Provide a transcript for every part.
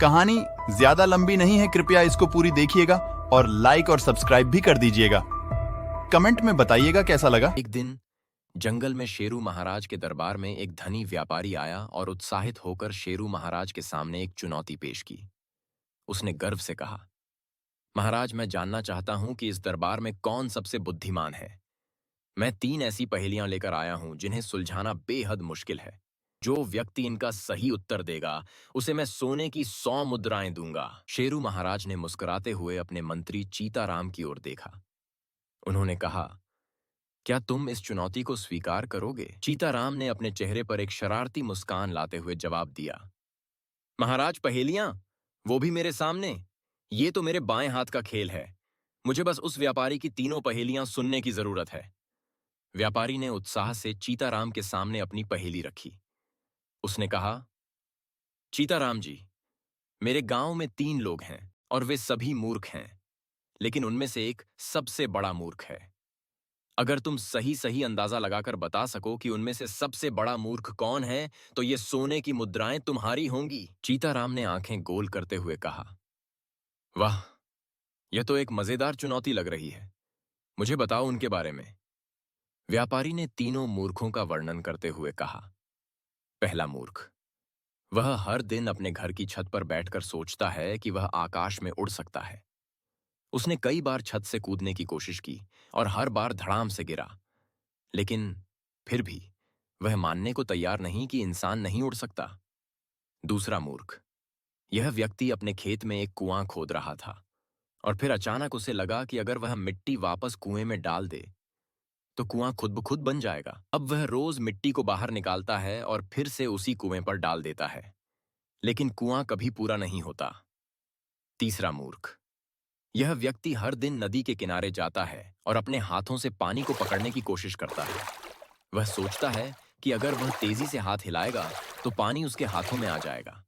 कहानी ज्यादा लंबी नहीं है, कृपया इसको पूरी देखिएगा और लाइक और सब्सक्राइब भी कर दीजिएगा। कमेंट में बताइएगा कैसा लगा। एक दिन जंगल में शेरू महाराज के दरबार में एक धनी व्यापारी आया और उत्साहित होकर शेरू महाराज के सामने एक चुनौती पेश की। उसने गर्व से कहा, महाराज, मैं जानना चाहता हूं कि इस दरबार में कौन सबसे बुद्धिमान है। मैं 3 ऐसी पहेलियां लेकर आया हूं जिन्हें सुलझाना बेहद मुश्किल है। जो व्यक्ति इनका सही उत्तर देगा उसे मैं सोने की 100 मुद्राएं दूंगा। शेरू महाराज ने मुस्कुराते हुए अपने मंत्री चीताराम की ओर देखा। उन्होंने कहा, क्या तुम इस चुनौती को स्वीकार करोगे? चीताराम ने अपने चेहरे पर एक शरारती मुस्कान लाते हुए जवाब दिया, महाराज, पहेलियां, वो भी मेरे सामने? ये तो मेरे बाएं हाथ का खेल है। मुझे बस उस व्यापारी की 3 पहेलियां सुनने की जरूरत है। व्यापारी ने उत्साह से चीताराम के सामने अपनी पहेली रखी। उसने कहा, चीताराम जी, मेरे गांव में 3 लोग हैं और वे सभी मूर्ख हैं, लेकिन उनमें से एक सबसे बड़ा मूर्ख है। अगर तुम सही सही अंदाजा लगाकर बता सको कि उनमें से सबसे बड़ा मूर्ख कौन है तो ये सोने की मुद्राएं तुम्हारी होंगी। चीताराम ने आंखें गोल करते हुए कहा, वाह, यह तो एक मजेदार चुनौती लग रही है। मुझे बताओ उनके बारे में। व्यापारी ने 3 मूर्खों का वर्णन करते हुए कहा। पहला मूर्ख, वह हर दिन अपने घर की छत पर बैठकर सोचता है कि वह आकाश में उड़ सकता है। उसने कई बार छत से कूदने की कोशिश की और हर बार धड़ाम से गिरा, लेकिन फिर भी वह मानने को तैयार नहीं कि इंसान नहीं उड़ सकता। दूसरा मूर्ख, यह व्यक्ति अपने खेत में एक कुआं खोद रहा था और फिर अचानक उसे लगा कि अगर वह मिट्टी वापस कुएं में डाल दे तो कुआं खुद ब खुद बन जाएगा। अब वह रोज मिट्टी को बाहर निकालता है और फिर से उसी कुएं पर डाल देता है, लेकिन कुआं कभी पूरा नहीं होता। तीसरा मूर्ख, यह व्यक्ति हर दिन नदी के किनारे जाता है और अपने हाथों से पानी को पकड़ने की कोशिश करता है। वह सोचता है कि अगर वह तेजी से हाथ हिलाएगा तो पानी उसके हाथों में आ जाएगा।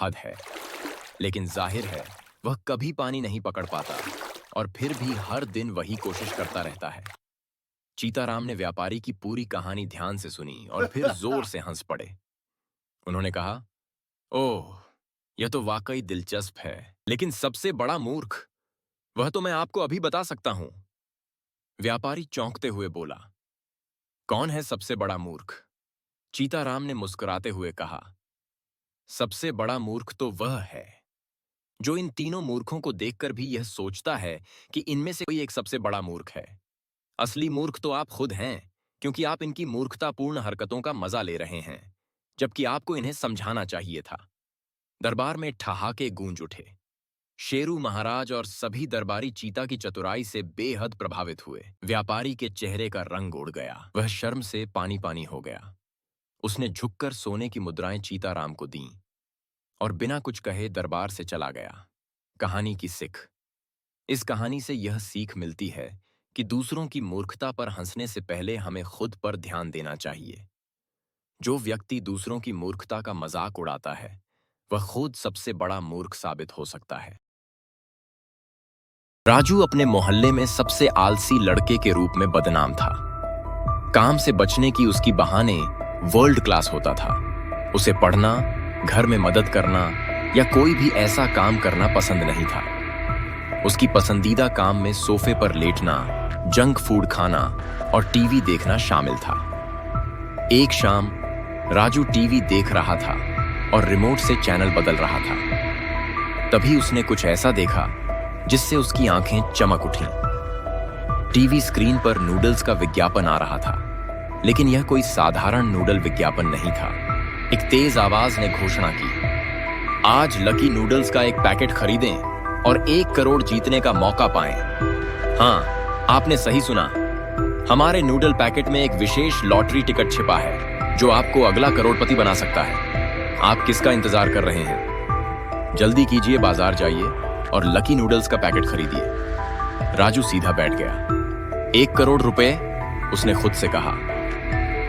हद है, लेकिन जाहिर है वह कभी पानी नहीं पकड़ पाता और फिर भी हर दिन वही कोशिश करता रहता है। चीताराम ने व्यापारी की पूरी कहानी ध्यान से सुनी और फिर जोर से हंस पड़े। उन्होंने कहा, ओह, यह तो वाकई दिलचस्प है, लेकिन सबसे बड़ा मूर्ख, वह तो मैं आपको अभी बता सकता हूं। व्यापारी चौंकते हुए बोला, कौन है सबसे बड़ा मूर्ख? चीताराम ने मुस्कुराते हुए कहा, सबसे बड़ा मूर्ख तो वह है जो इन 3 मूर्खों को देखकर भी यह सोचता है कि इनमें से कोई एक सबसे बड़ा मूर्ख है। असली मूर्ख तो आप खुद हैं, क्योंकि आप इनकी मूर्खतापूर्ण हरकतों का मजा ले रहे हैं, जबकि आपको इन्हें समझाना चाहिए था। दरबार में ठहाके गूंज उठे। शेरू महाराज और सभी दरबारी चीता की चतुराई से बेहद प्रभावित हुए। व्यापारी के चेहरे का रंग उड़ गया। वह शर्म से पानी पानी हो गया। उसने झुककर सोने की मुद्राएं चीताराम को दीं और बिना कुछ कहे दरबार से चला गया। कहानी की सीख। इस कहानी से यह सीख मिलती है कि दूसरों की मूर्खता पर हंसने से पहले हमें खुद पर ध्यान देना चाहिए। जो व्यक्ति दूसरों की मूर्खता का मजाक उड़ाता है वह खुद सबसे बड़ा मूर्ख साबित हो सकता है। राजू अपने मोहल्ले में सबसे आलसी लड़के के रूप में बदनाम था। काम से बचने की उसकी बहाने वर्ल्ड क्लास होता था। उसे पढ़ना, घर में मदद करना या कोई भी ऐसा काम करना पसंद नहीं था। उसकी पसंदीदा काम में सोफे पर लेटना, जंक फूड खाना और टीवी देखना शामिल था। एक शाम राजू टीवी देख रहा था और रिमोट से चैनल बदल रहा था। तभी उसने कुछ ऐसा देखा जिससे उसकी आंखें चमक उठीं। टीवी स्क्रीन पर नूडल्स का विज्ञापन आ रहा था, लेकिन यह कोई साधारण नूडल विज्ञापन नहीं था। एक तेज आवाज ने घोषणा की, आज लकी नूडल्स का एक पैकेट खरीदें और 1 करोड़ जीतने का मौका पाएं। हाँ, आपने सही सुना। हमारे नूडल पैकेट में एक विशेष लॉटरी टिकट छिपा है जो आपको अगला करोड़पति बना सकता है। आप किसका इंतजार कर रहे हैं? जल्दी कीजिए, बाजार जाइए और लकी नूडल्स का पैकेट खरीदिए। राजू सीधा बैठ गया। 1 करोड़ रुपए, उसने खुद से कहा।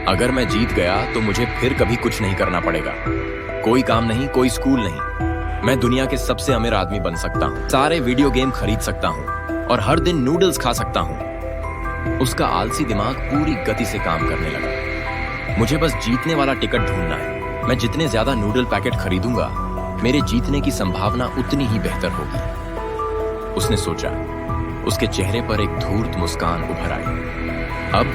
अगर मैं जीत गया तो मुझे फिर कभी कुछ नहीं करना पड़ेगा। कोई काम नहीं, कोई स्कूल नहीं। मैं दुनिया के सबसे अमीर आदमी बन सकता हूँ, सारे वीडियो गेम खरीद सकता हूँ और हर दिन नूडल्स खा सकता हूँ। उसका आलसी दिमाग पूरी गति से काम करने लगा। मुझे बस जीतने वाला टिकट ढूंढना है। मैं जितने ज्यादा नूडल पैकेट खरीदूंगा मेरे जीतने की संभावना उतनी ही बेहतर होगी। उसने सोचा। उसके चेहरे पर एक धूर्त मुस्कान उभर आई। अब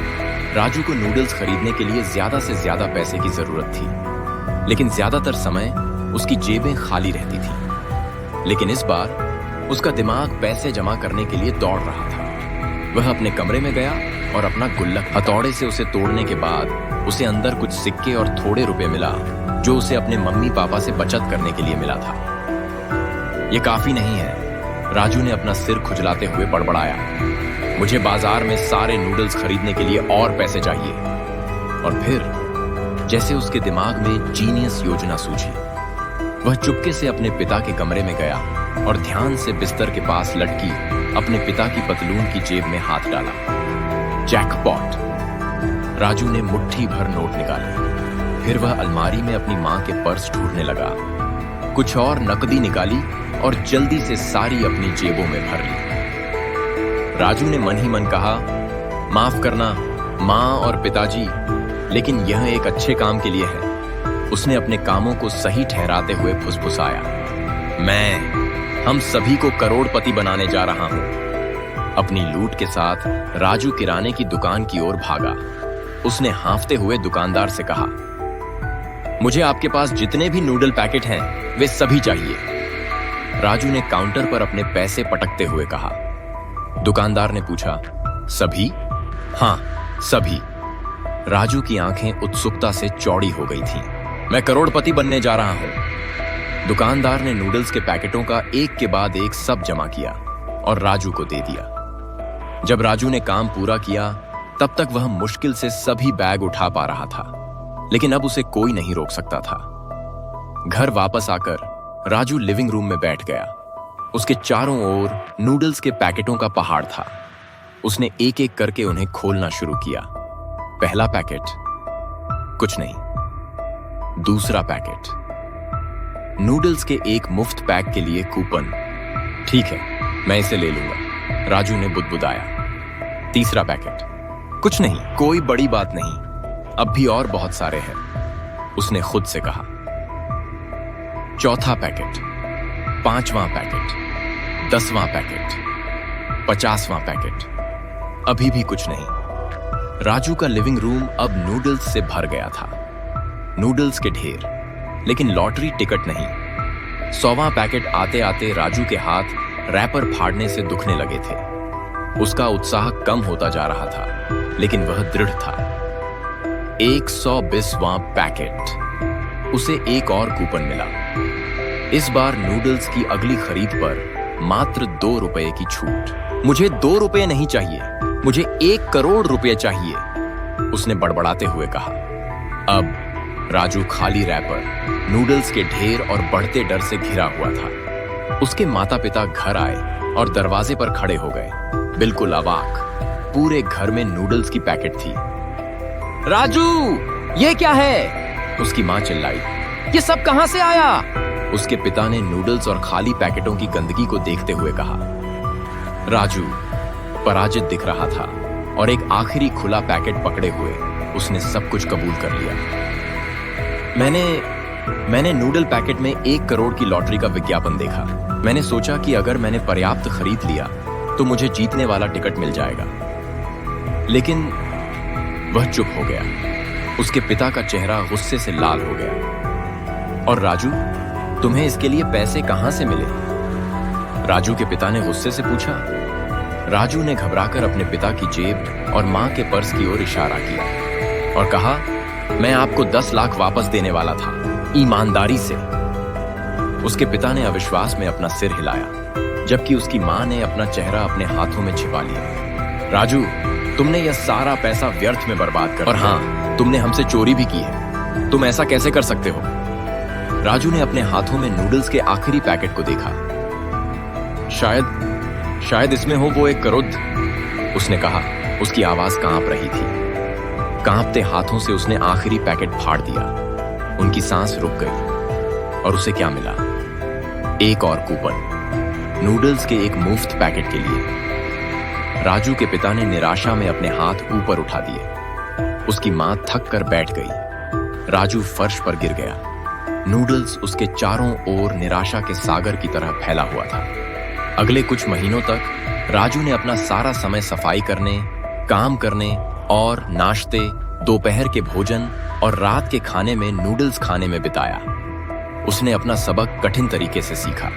राजू को नूडल्स खरीदने के लिए ज्यादा से ज्यादा पैसे की जरूरत थी, लेकिन ज्यादातर समय उसकी जेबें खाली रहती थी। लेकिन इस बार उसका दिमाग पैसे जमा करने के लिए दौड़ रहा था। वह अपने कमरे में गया और अपना गुल्लक हथौड़े से उसे तोड़ने के बाद उसे अंदर कुछ सिक्के और थोड़े रुपए मिला, जो उसे अपने मम्मी पापा से बचत करने के लिए मिला था। यह काफी नहीं है, राजू ने अपना सिर खुजलाते हुए बड़बड़ाया। मुझे बाजार में सारे नूडल्स खरीदने के लिए और पैसे चाहिए। और फिर जैसे उसके दिमाग में जीनियस योजना सूझी, वह चुपके से अपने पिता के कमरे में गया और ध्यान से बिस्तर के पास लटकी अपने पिता की पतलून की जेब में हाथ डाला। जैकपॉट! राजू ने मुट्ठी भर नोट निकाले। फिर वह अलमारी में अपनी मां के पर्स ढूंढने लगा। कुछ और नकदी निकाली और जल्दी से सारी अपनी जेबों में भर ली। राजू ने मन ही मन कहा, माफ करना मां और पिताजी, लेकिन यह एक अच्छे काम के लिए है। उसने अपने कामों को सही ठहराते हुए फुसफुसाया, मैं हम सभी को करोड़पति बनाने जा रहा हूं। अपनी लूट के साथ राजू किराने की दुकान की ओर भागा। उसने हांफते हुए दुकानदार से कहा, मुझे आपके पास जितने भी नूडल पैकेट हैं वे सभी चाहिए। राजू ने काउंटर पर अपने पैसे पटकते हुए कहा। दुकानदार ने पूछा, सभी? हां, सभी। राजू की आंखें उत्सुकता से चौड़ी हो गई थीं। मैं करोड़पति बनने जा रहा हूं। दुकानदार ने नूडल्स के पैकेटों का एक के बाद एक सब जमा किया और राजू को दे दिया। जब राजू ने काम पूरा किया, तब तक वह मुश्किल से सभी बैग उठा पा रहा था, लेकिन अब उसे कोई नहीं रोक सकता था। घर वापस आकर राजू लिविंग रूम में बैठ गया। उसके चारों ओर नूडल्स के पैकेटों का पहाड़ था। उसने एक एक करके उन्हें खोलना शुरू किया। पहला पैकेट, कुछ नहीं। दूसरा पैकेट, नूडल्स के एक मुफ्त पैक के लिए कूपन। ठीक है, मैं इसे ले लूंगा, राजू ने बुदबुदाया। तीसरा पैकेट, कुछ नहीं, कोई बड़ी बात नहीं, अब भी और बहुत सारे हैं, उसने खुद से कहा। चौथा पैकेट, पांचवां पैकेट, 10वां पैकेट, 50वां पैकेट, अभी भी कुछ नहीं। राजू का लिविंग रूम अब नूडल्स से भर गया था। नूडल्स के ढेर, लेकिन लॉटरी टिकट नहीं। 100वां पैकेट आते आते राजू के हाथ रैपर फाड़ने से दुखने लगे थे। उसका उत्साह कम होता जा रहा था, लेकिन वह दृढ़ था। 120वां पैकेट, उसे एक और कूपन मिला। इस बार नूडल्स की अगली खरीद पर मात्र 2 रुपए की छूट। मुझे 2 रुपए नहीं चाहिए, मुझे 1 करोड़ रुपए चाहिए, उसने बड़बड़ाते हुए कहा। अब राजू खाली रैपर, नूडल्स के ढेर और बढ़ते डर से घिरा हुआ था। उसके माता पिता घर आए और दरवाजे पर खड़े हो गए, बिल्कुल अवाक। पूरे घर में नूडल्स की पैकेट थी। राजू, ये क्या है? उसकी मां चिल्लाई। ये सब कहां से आया? उसके पिता ने नूडल्स और खाली पैकेटों की गंदगी को देखते हुए कहा। राजू पराजित दिख रहा था और एक आखिरी खुला पैकेट पकड़े हुए उसने सब कुछ कबूल कर लिया। मैंने नूडल पैकेट में 1 करोड़ की लॉटरी का विज्ञापन देखा। मैंने सोचा कि अगर मैंने पर्याप्त खरीद लिया तो मुझे जीतने वाला टिकट मिल जाएगा। लेकिन वह चुप हो गया। उसके पिता का चेहरा गुस्से से लाल हो गया। और राजू, तुम्हें इसके लिए पैसे कहां से मिले? राजू के पिता ने गुस्से से पूछा। राजू ने घबराकर अपने पिता की जेब और मां के पर्स की ओर इशारा किया और कहा, मैं आपको 10 लाख वापस देने वाला था, ईमानदारी से। उसके पिता ने अविश्वास में अपना सिर हिलाया, जबकि उसकी मां ने अपना चेहरा अपने हाथों में छिपा लिया। राजू, तुमने यह सारा पैसा व्यर्थ में बर्बाद कर दिया। और हां, तुमने हमसे चोरी भी की है। तुम ऐसा कैसे कर सकते हो? राजू ने अपने हाथों में नूडल्स के आखिरी पैकेट को देखा। शायद इसमें हो वो 1 करोड़, उसने कहा। उसकी आवाज कांप रही थी। कांपते हाथों से उसने आखिरी पैकेट फाड़ दिया। उनकी सांस रुक गई और उसे क्या मिला? एक और कूपन, नूडल्स के एक मुफ्त पैकेट के लिए। राजू के पिता ने निराशा में अपने हाथ ऊपर उठा दिए। उसकी मां थक कर बैठ गई। राजू फर्श पर गिर गया। नूडल्स उसके चारों ओर निराशा के सागर की तरह फैला हुआ था। अगले कुछ महीनों तक राजू ने अपना सारा समय सफाई करने, काम करने और नाश्ते, दोपहर के भोजन और रात के खाने में नूडल्स खाने में बिताया। उसने अपना सबक कठिन तरीके से सीखा।